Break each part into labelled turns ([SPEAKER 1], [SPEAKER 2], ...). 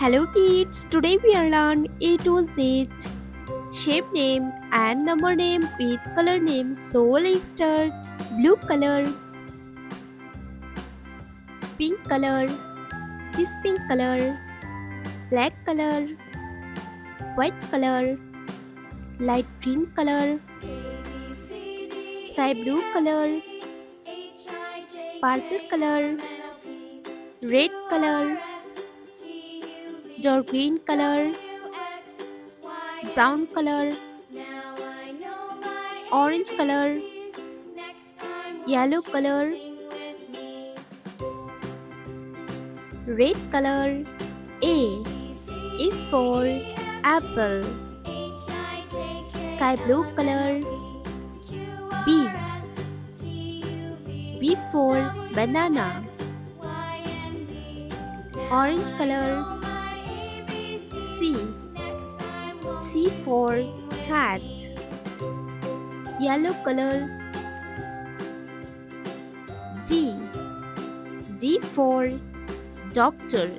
[SPEAKER 1] Hello kids, today we are learn A to Z, shape name and number name with color name. So let's start. Blue color, pink color, this pink color, black color, white color, light green color, sky blue color, purple color, red color, dark green color, brown color, orange color, yellow color, red color. A. A for apple. Sky blue color. B. B for banana. Orange color. C. C for cat. Yellow color. D. D for doctor.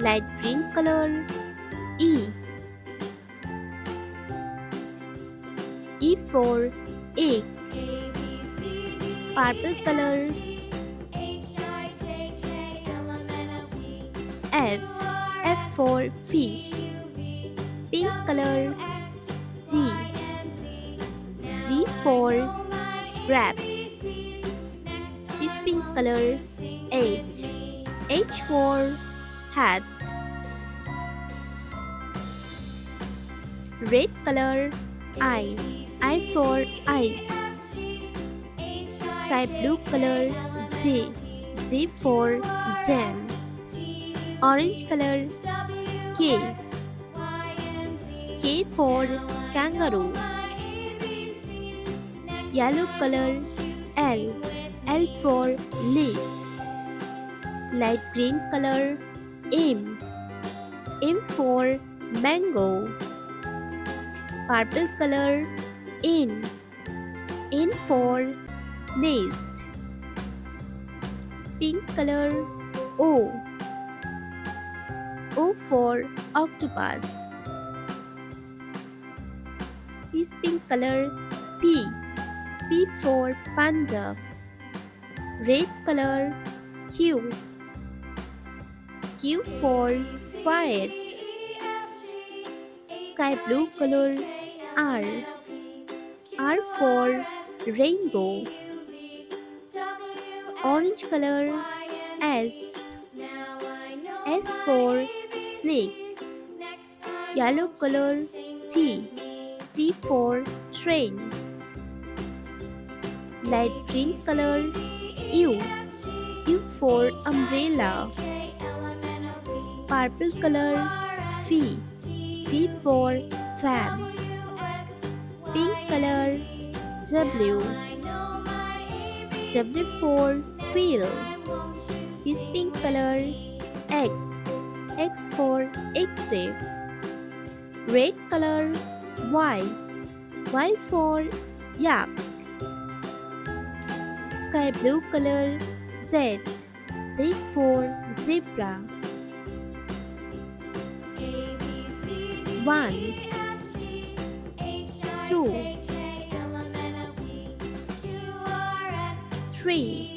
[SPEAKER 1] Light green color. E. E for egg. Purple color. F. F for fish. Pink color. G. G for grapes. This pink color. H. H for hat. Red color. I. I for eyes. Sky blue color. J. J for jam. Orange color. K. K for kangaroo. Yellow color. L. L for leaf. Light green color. M. M for mango. Purple color. N. N for nest. Pink color. O. O for octopus. This pink color. P. P for panda. Red color. Q. Q for quiet. Sky blue color. R. R for rainbow. Orange color. S. S for snake. Yellow color. T. T for train. Light green color. U. U for umbrella. Purple color. V. V for fan. Pink color. W. W for wheel. This pink color. X. X for X-ray. Red color. Y. Y for yak. Sky blue color. Z. Z for zebra. 1, 2, 3,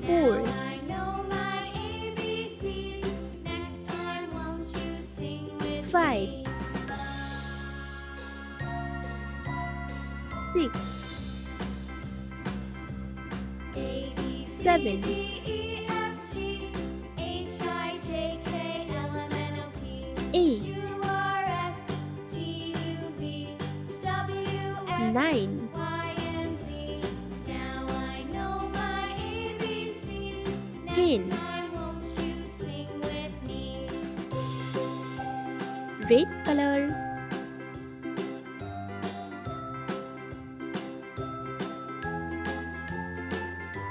[SPEAKER 1] 4, 5, 6, 7, 8, 9, 10. Red color.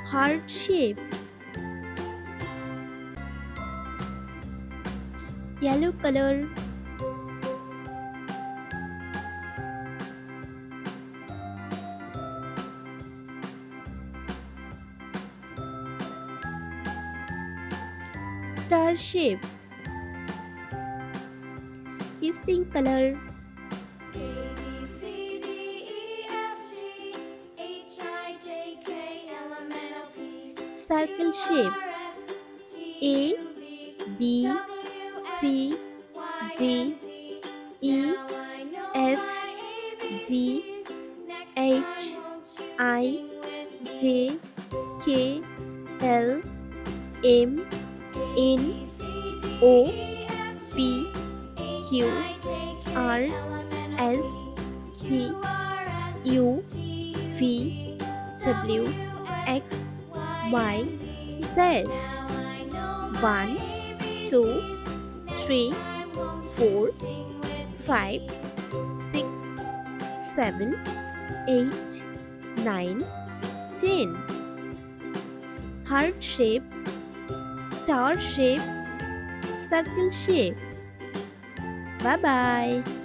[SPEAKER 1] Heart shape. Yellow color. Star shape is pink color.
[SPEAKER 2] A B C D E F G H I J K L M N O P Q
[SPEAKER 1] Circle shape
[SPEAKER 2] R S T
[SPEAKER 1] A,
[SPEAKER 2] U V
[SPEAKER 1] B,
[SPEAKER 2] W X
[SPEAKER 1] C,
[SPEAKER 2] Y and
[SPEAKER 1] D,
[SPEAKER 2] Z.
[SPEAKER 1] E,
[SPEAKER 2] Now I know
[SPEAKER 1] F,
[SPEAKER 2] my
[SPEAKER 1] G,
[SPEAKER 2] ABCs. Next time,
[SPEAKER 1] H,
[SPEAKER 2] won't you
[SPEAKER 1] I,
[SPEAKER 2] sing with me?
[SPEAKER 1] J, K, L, M,
[SPEAKER 2] A
[SPEAKER 1] N,
[SPEAKER 2] B C D
[SPEAKER 1] O,
[SPEAKER 2] E F
[SPEAKER 1] P,
[SPEAKER 2] G H
[SPEAKER 1] Q,
[SPEAKER 2] I J K
[SPEAKER 1] R,
[SPEAKER 2] L M N O
[SPEAKER 1] S,
[SPEAKER 2] P
[SPEAKER 1] T,
[SPEAKER 2] Q R S
[SPEAKER 1] U,
[SPEAKER 2] T U
[SPEAKER 1] V,
[SPEAKER 2] V
[SPEAKER 1] W,
[SPEAKER 2] W X
[SPEAKER 1] X,
[SPEAKER 2] Y
[SPEAKER 1] Y,
[SPEAKER 2] and Z.
[SPEAKER 1] Z.
[SPEAKER 2] Now I know my
[SPEAKER 1] 1, 2,
[SPEAKER 2] ABCs. Next
[SPEAKER 1] 3,
[SPEAKER 2] time, won't you
[SPEAKER 1] 4,
[SPEAKER 2] sing with
[SPEAKER 1] 5,
[SPEAKER 2] me?
[SPEAKER 1] 6, 7, 8, 9, 10. Heart shape, star shape, circle shape. Bye bye.